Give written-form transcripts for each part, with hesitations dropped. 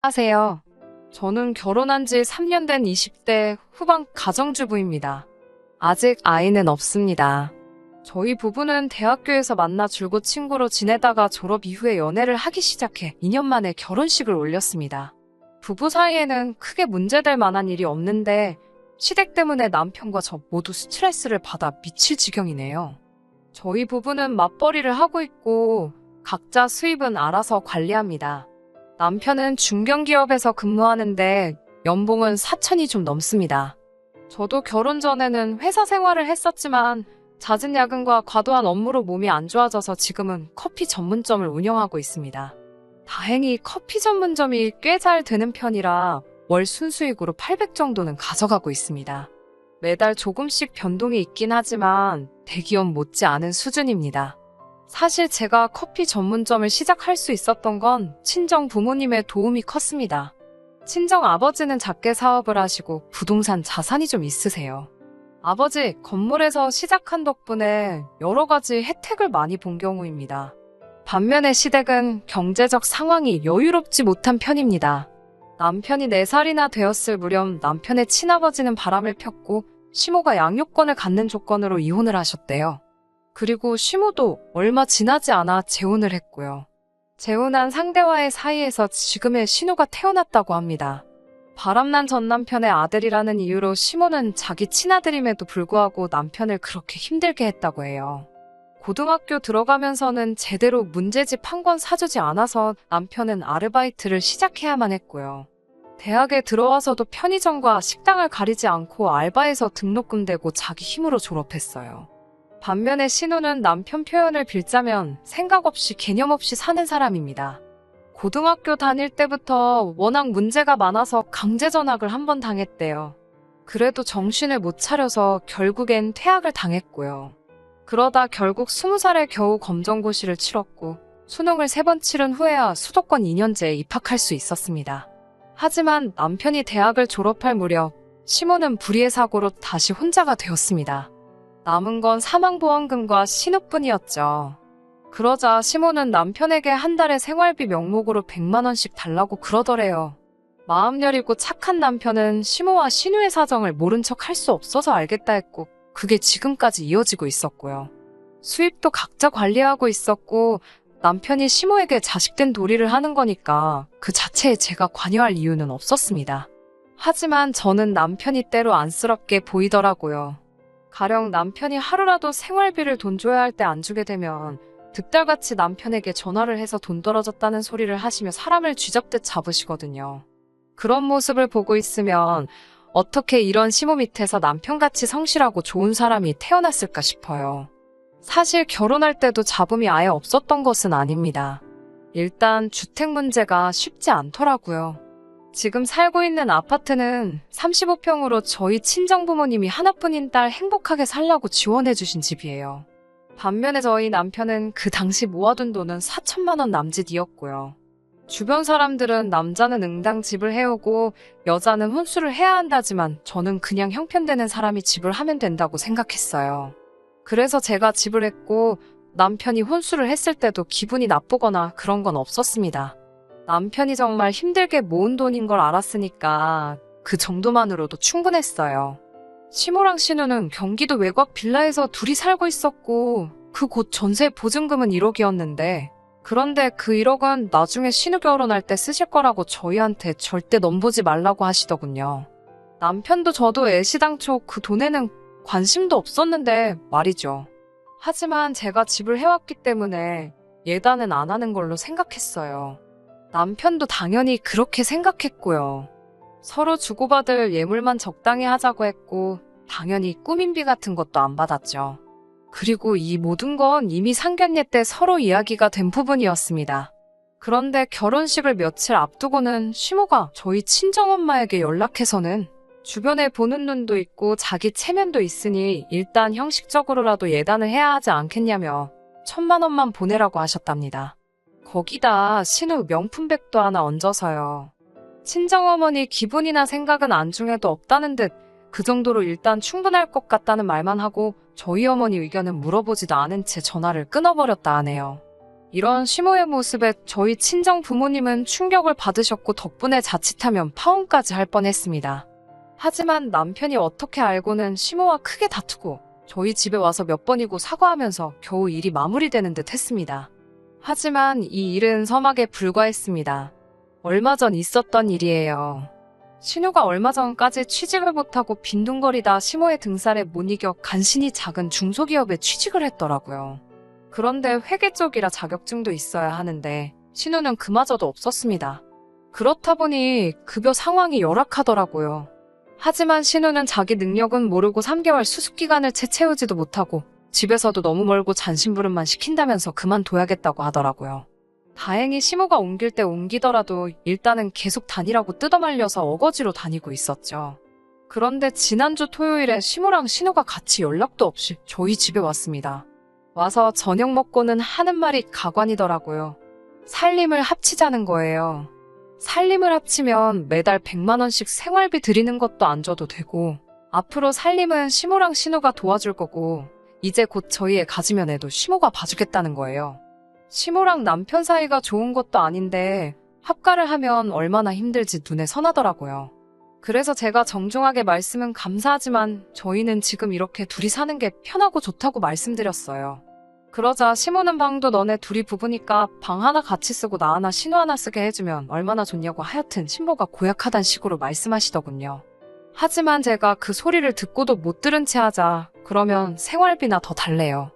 안녕하세요. 저는 결혼한 지 3년 된 20대 후반 가정주부입니다. 아직 아이는 없습니다. 저희 부부는 대학교에서 만나 줄곧 친구로 지내다가 졸업 이후에 연애를 하기 시작해 2년 만에 결혼식을 올렸습니다. 부부 사이에는 크게 문제될 만한 일이 없는데 시댁 때문에 남편과 저 모두 스트레스를 받아 미칠 지경이네요. 저희 부부는 맞벌이를 하고 있고 각자 수입은 알아서 관리합니다. 남편은 중견기업에서 근무하는데 연봉은 4천이 좀 넘습니다. 저도 결혼 전에는 회사 생활을 했었지만 잦은 야근과 과도한 업무로 몸이 안 좋아져서 지금은 커피 전문점을 운영하고 있습니다. 다행히 커피 전문점이 꽤 잘 되는 편이라 월 순수익으로 800 정도는 가져가고 있습니다. 매달 조금씩 변동이 있긴 하지만 대기업 못지않은 수준입니다. 사실 제가 커피 전문점을 시작할 수 있었던 건 친정 부모님의 도움이 컸습니다. 친정 아버지는 작게 사업을 하시고 부동산 자산이 좀 있으세요. 아버지 건물에서 시작한 덕분에 여러 가지 혜택을 많이 본 경우입니다. 반면에 시댁은 경제적 상황이 여유롭지 못한 편입니다. 남편이 4살이나 되었을 무렵 남편의 친아버지는 바람을 폈고 시모가 양육권을 갖는 조건으로 이혼을 하셨대요. 그리고 시모도 얼마 지나지 않아 재혼을 했고요. 재혼한 상대와의 사이에서 지금의 신우가 태어났다고 합니다. 바람난 전 남편의 아들이라는 이유로 시모는 자기 친아들임에도 불구하고 남편을 그렇게 힘들게 했다고 해요. 고등학교 들어가면서는 제대로 문제집 한 권 사주지 않아서 남편은 아르바이트를 시작해야만 했고요. 대학에 들어와서도 편의점과 식당을 가리지 않고 알바해서 등록금 대고 자기 힘으로 졸업했어요. 반면에 신우는 남편 표현을 빌자면 생각 없이 개념 없이 사는 사람입니다. 고등학교 다닐 때부터 워낙 문제가 많아서 강제 전학을 한 번 당했대요. 그래도 정신을 못 차려서 결국엔 퇴학을 당했고요. 그러다 결국 20살에 겨우 검정고시를 치렀고 수능을 3번 치른 후에야 수도권 2년제에 입학할 수 있었습니다. 하지만 남편이 대학을 졸업할 무렵 시모는 불의의 사고로 다시 혼자가 되었습니다. 남은 건 사망보험금과 신우뿐이었죠. 그러자 시모는 남편에게 한 달에 생활비 명목으로 100만 원씩 달라고 그러더래요. 마음 여리고 착한 남편은 시모와 신우의 사정을 모른 척 할 수 없어서 알겠다 했고 그게 지금까지 이어지고 있었고요. 수입도 각자 관리하고 있었고 남편이 시모에게 자식된 도리를 하는 거니까 그 자체에 제가 관여할 이유는 없었습니다. 하지만 저는 남편이 때로 안쓰럽게 보이더라고요. 가령 남편이 하루라도 생활비를 돈 줘야 할 때 안 주게 되면 득달같이 남편에게 전화를 해서 돈 떨어졌다는 소리를 하시며 사람을 쥐잡듯 잡으시거든요. 그런 모습을 보고 있으면 어떻게 이런 시모 밑에서 남편같이 성실하고 좋은 사람이 태어났을까 싶어요. 사실 결혼할 때도 잡음이 아예 없었던 것은 아닙니다. 일단 주택 문제가 쉽지 않더라고요. 지금 살고 있는 아파트는 35평으로 저희 친정부모님이 하나뿐인 딸 행복하게 살라고 지원해주신 집이에요. 반면에 저희 남편은 그 당시 모아둔 돈은 4천만 원 남짓이었고요. 주변 사람들은 남자는 응당 집을 해오고 여자는 혼수를 해야 한다지만 저는 그냥 형편되는 사람이 집을 하면 된다고 생각했어요. 그래서 제가 집을 했고 남편이 혼수를 했을 때도 기분이 나쁘거나 그런 건 없었습니다. 남편이 정말 힘들게 모은 돈인 걸 알았으니까 그 정도만으로도 충분했어요. 시모랑 신우는 경기도 외곽 빌라에서 둘이 살고 있었고 그 곳 전세 보증금은 1억이었는데 그런데 그 1억은 나중에 신우 결혼할 때 쓰실 거라고 저희한테 절대 넘보지 말라고 하시더군요. 남편도 저도 애시당초 그 돈에는 관심도 없었는데 말이죠. 하지만 제가 집을 해왔기 때문에 예단은 안 하는 걸로 생각했어요. 남편도 당연히 그렇게 생각했고요. 서로 주고받을 예물만 적당히 하자고 했고 당연히 꾸민비 같은 것도 안 받았죠. 그리고 이 모든 건 이미 상견례 때 서로 이야기가 된 부분이었습니다. 그런데 결혼식을 며칠 앞두고는 시모가 저희 친정엄마에게 연락해서는 주변에 보는 눈도 있고 자기 체면도 있으니 일단 형식적으로라도 예단을 해야 하지 않겠냐며 1,000만 원만 보내라고 하셨답니다. 거기다 신우 명품백도 하나 얹어서요. 친정어머니 기분이나 생각은 안중에도 없다는 듯 그 정도로 일단 충분할 것 같다는 말만 하고 저희 어머니 의견은 물어보지도 않은 채 전화를 끊어버렸다 하네요. 이런 시모의 모습에 저희 친정 부모님은 충격을 받으셨고 덕분에 자칫하면 파혼까지 할 뻔했습니다. 하지만 남편이 어떻게 알고는 시모와 크게 다투고 저희 집에 와서 몇 번이고 사과하면서 겨우 일이 마무리되는 듯 했습니다. 하지만 이 일은 서막에 불과했습니다. 얼마 전 있었던 일이에요. 신우가 얼마 전까지 취직을 못하고 빈둥거리다 시모의 등살에 못 이겨 간신히 작은 중소기업에 취직을 했더라고요. 그런데 회계 쪽이라 자격증도 있어야 하는데 신우는 그마저도 없었습니다. 그렇다 보니 급여 상황이 열악하더라고요. 하지만 신우는 자기 능력은 모르고 3개월 수습기간을 채 채우지도 못하고 집에서도 너무 멀고 잔심부름만 시킨다면서 그만둬야겠다고 하더라고요. 다행히 시모가 옮길 때 옮기더라도 일단은 계속 다니라고 뜯어말려서 어거지로 다니고 있었죠. 그런데 지난주 토요일에 시모랑 신우가 같이 연락도 없이 저희 집에 왔습니다. 와서 저녁 먹고는 하는 말이 가관이더라고요. 살림을 합치자는 거예요. 살림을 합치면 매달 100만 원씩 생활비 드리는 것도 안 줘도 되고 앞으로 살림은 시모랑 신우가 도와줄 거고 이제 곧 저희 애 가지면 애도 시모가 봐주겠다는 거예요. 시모랑 남편 사이가 좋은 것도 아닌데 합가를 하면 얼마나 힘들지 눈에 선하더라고요. 그래서 제가 정중하게 말씀은 감사하지만 저희는 지금 이렇게 둘이 사는 게 편하고 좋다고 말씀드렸어요. 그러자 시모는 방도 너네 둘이 부부니까 방 하나 같이 쓰고 나 하나 신우 하나 쓰게 해주면 얼마나 좋냐고 하여튼 신모가 고약하단 식으로 말씀하시더군요. 하지만 제가 그 소리를 듣고도 못 들은 채 하자 그러면 생활비나 더 달래요.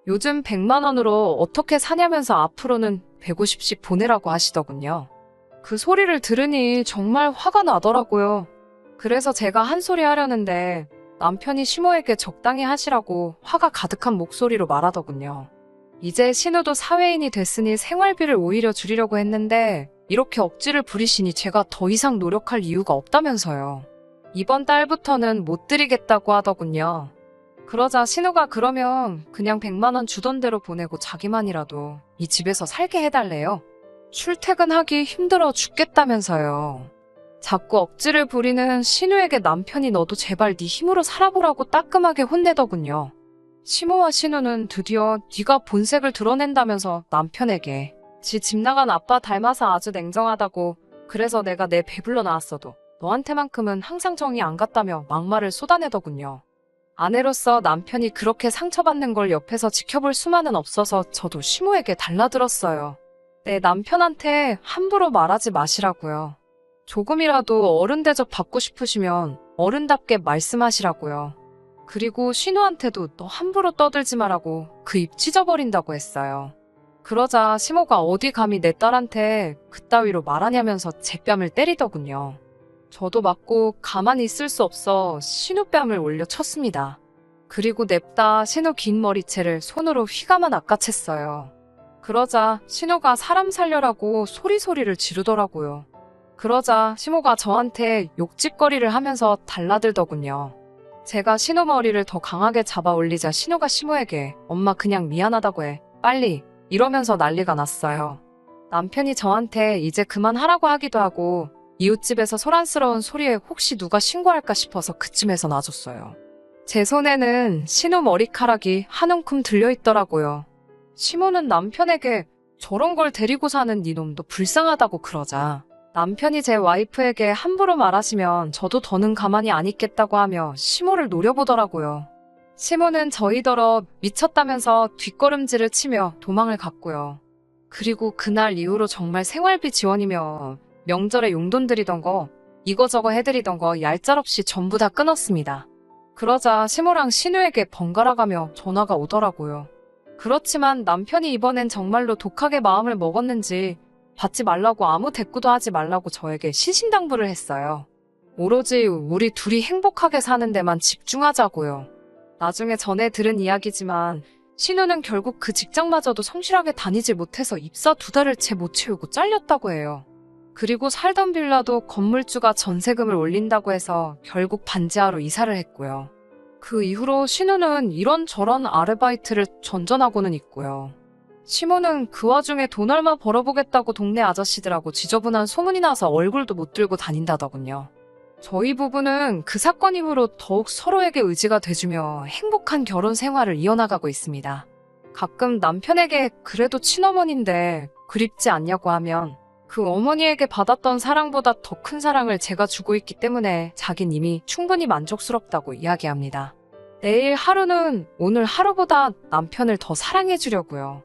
요즘 100만 원으로 어떻게 사냐면서 앞으로는 150씩 보내라고 하시더군요. 그 소리를 들으니 정말 화가 나더라고요. 그래서 제가 한 소리 하려는데 남편이 시모에게 적당히 하시라고 화가 가득한 목소리로 말하더군요. 이제 신우도 사회인이 됐으니 생활비를 오히려 줄이려고 했는데 이렇게 억지를 부리시니 제가 더 이상 노력할 이유가 없다면서요. 이번 달부터는 못 드리겠다고 하더군요. 그러자 신우가 그러면 그냥 100만 원 주던 대로 보내고 자기만이라도 이 집에서 살게 해달래요. 출퇴근하기 힘들어 죽겠다면서요. 자꾸 억지를 부리는 신우에게 남편이 너도 제발 네 힘으로 살아보라고 따끔하게 혼내더군요. 시모와 신우는 드디어 네가 본색을 드러낸다면서 남편에게 지 집 나간 아빠 닮아서 아주 냉정하다고 그래서 내가 내 배불러 나왔어도 너한테만큼은 항상 정이 안 갔다며 막말을 쏟아내더군요. 아내로서 남편이 그렇게 상처받는 걸 옆에서 지켜볼 수만은 없어서 저도 시모에게 달라들었어요. 내 남편한테 함부로 말하지 마시라고요. 조금이라도 어른 대접 받고 싶으시면 어른답게 말씀하시라고요. 그리고 신우한테도 너 함부로 떠들지 말라고 그 입 찢어버린다고 했어요. 그러자 시모가 어디 감히 내 딸한테 그따위로 말하냐면서 제 뺨을 때리더군요. 저도 맞고 가만히 있을 수 없어 신우 뺨을 올려 쳤습니다. 그리고 냅다 신우 긴 머리채를 손으로 휘감아 낚아챘어요. 그러자 신우가 사람 살려라고 소리소리를 지르더라고요. 그러자 시모가 저한테 욕짓거리를 하면서 달라들더군요. 제가 신우 머리를 더 강하게 잡아 올리자 신우가 시모에게 엄마 그냥 미안하다고 해. 빨리. 이러면서 난리가 났어요. 남편이 저한테 이제 그만하라고 하기도 하고 이웃집에서 소란스러운 소리에 혹시 누가 신고할까 싶어서 그쯤에서 놔줬어요. 제 손에는 신우 머리카락이 한 움큼 들려있더라고요. 시모는 남편에게 저런 걸 데리고 사는 네 놈도 불쌍하다고 그러자 남편이 제 와이프에게 함부로 말하시면 저도 더는 가만히 안 있겠다고 하며 시모를 노려보더라고요. 시모는 저희더러 미쳤다면서 뒷걸음질을 치며 도망을 갔고요. 그리고 그날 이후로 정말 생활비 지원이며 명절에 용돈 드리던 거 이거저거 해드리던 거 얄짤없이 전부 다 끊었습니다. 그러자 시모랑 신우에게 번갈아가며 전화가 오더라고요. 그렇지만 남편이 이번엔 정말로 독하게 마음을 먹었는지 받지 말라고 아무 대꾸도 하지 말라고 저에게 신신당부를 했어요. 오로지 우리 둘이 행복하게 사는 데만 집중하자고요. 나중에 전에 들은 이야기지만 신우는 결국 그 직장마저도 성실하게 다니지 못해서 입사 2달을 채 못 채우고 잘렸다고 해요. 그리고 살던 빌라도 건물주가 전세금을 올린다고 해서 결국 반지하로 이사를 했고요. 그 이후로 신우는 이런저런 아르바이트를 전전하고는 있고요. 시모는 그 와중에 돈 얼마 벌어보겠다고 동네 아저씨들하고 지저분한 소문이 나서 얼굴도 못 들고 다닌다더군요. 저희 부부는 그 사건 이후로 더욱 서로에게 의지가 돼주며 행복한 결혼 생활을 이어나가고 있습니다. 가끔 남편에게 그래도 친어머니인데 그립지 않냐고 하면 그 어머니에게 받았던 사랑보다 더 큰 사랑을 제가 주고 있기 때문에 자긴 이미 충분히 만족스럽다고 이야기합니다. 내일 하루는 오늘 하루보다 남편을 더 사랑해 주려고요.